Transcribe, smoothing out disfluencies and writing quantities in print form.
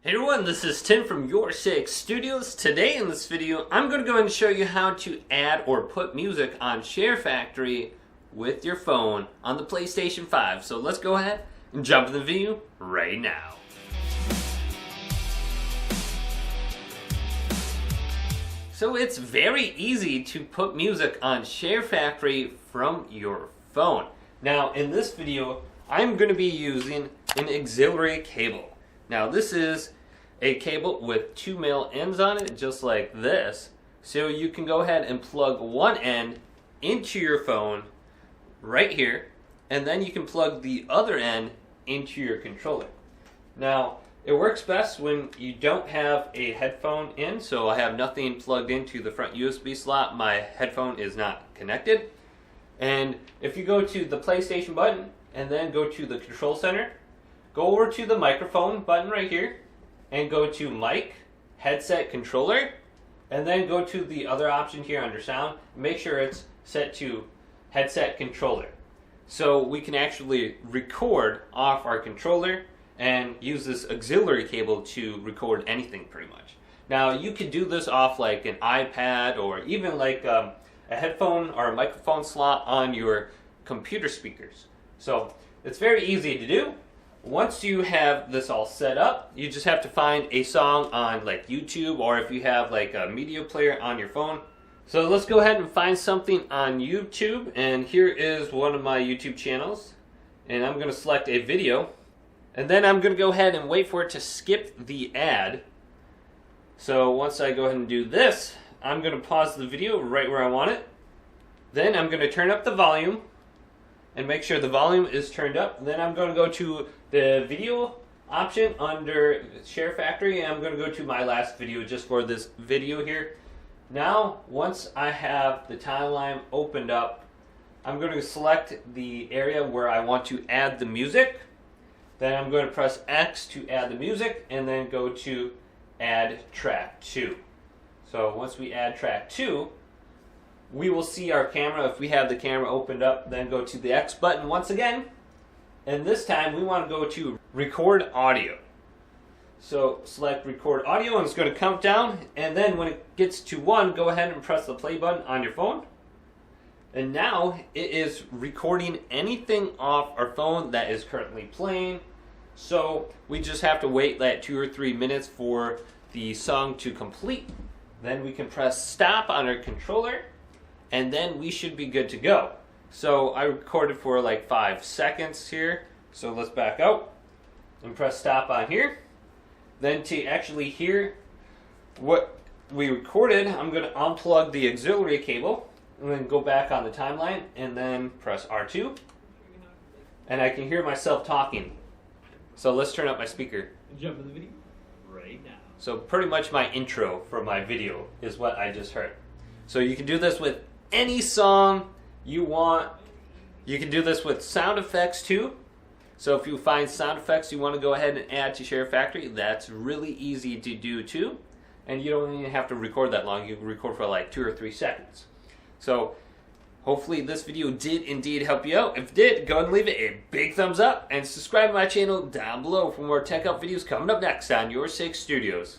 Hey everyone, this is Tim from YourSixStudios. Today in this video, I'm going to go ahead and show you how to add or put music on Sharefactory with your phone on the PlayStation 5. So let's go ahead and jump in the video right now. So it's very easy to put music on Sharefactory from your phone. Now in this video, I'm going to be using an auxiliary cable. Now this is a cable with two male ends on it, just like this. So you can go ahead and plug one end into your phone right here, and then you can plug the other end into your controller. Now it works best when you don't have a headphone in, so I have nothing plugged into the front USB slot. My headphone is not connected. And if you go to the PlayStation button and then go to the control center, go over to the microphone button right here and go to mic, headset, controller, and then go to the other option here under sound. Make sure it's set to headset controller. So we can actually record off our controller and use this auxiliary cable to record anything pretty much. Now you could do this off like an iPad or even like a headphone or a microphone slot on your computer speakers. So it's very easy to do. Once you have this all set up, you just have to find a song on like YouTube, or if you have like a media player on your phone. So let's go ahead and find something on YouTube, and here is one of my YouTube channels, and I'm going to select a video, and then I'm going to go ahead and wait for it to skip the ad. So once I go ahead and do this, I'm going to pause the video right where I want it. Then I'm going to turn up the volume and make sure the volume is turned up. Then I'm going to go to the video option under Sharefactory, and I'm going to go to my last video just for this video here. Now, once I have the timeline opened up, I'm going to select the area where I want to add the music. Then I'm going to press X to add the music, and then go to Add Track 2. So once we add Track 2, we will see our camera. If we have the camera opened up, then go to the X button once again. And this time we want to go to Record Audio. So select Record Audio, and it's going to count down. And then when it gets to 1, go ahead and press the play button on your phone. And now it is recording anything off our phone that is currently playing. So we just have to wait that 2 or 3 minutes for the song to complete. Then we can press stop on our controller, and then we should be good to go. So I recorded for like 5 seconds here. So let's back out and press stop on here. Then to actually hear what we recorded, I'm going to unplug the auxiliary cable and then go back on the timeline and then press R2. And I can hear myself talking. So let's turn up my speaker. Jump in the video right now. So pretty much my intro for my video is what I just heard. So you can do this with any song you want. You can do this with sound effects too. So if you find sound effects you want to go ahead and add to Sharefactory, that's really easy to do too. And you don't even have to record that long. You can record for like 2 or 3 seconds. So hopefully this video did indeed help you out. If it did, go ahead and leave it a big thumbs up and subscribe to my channel down below for more tech help videos coming up next on YourSixGaming.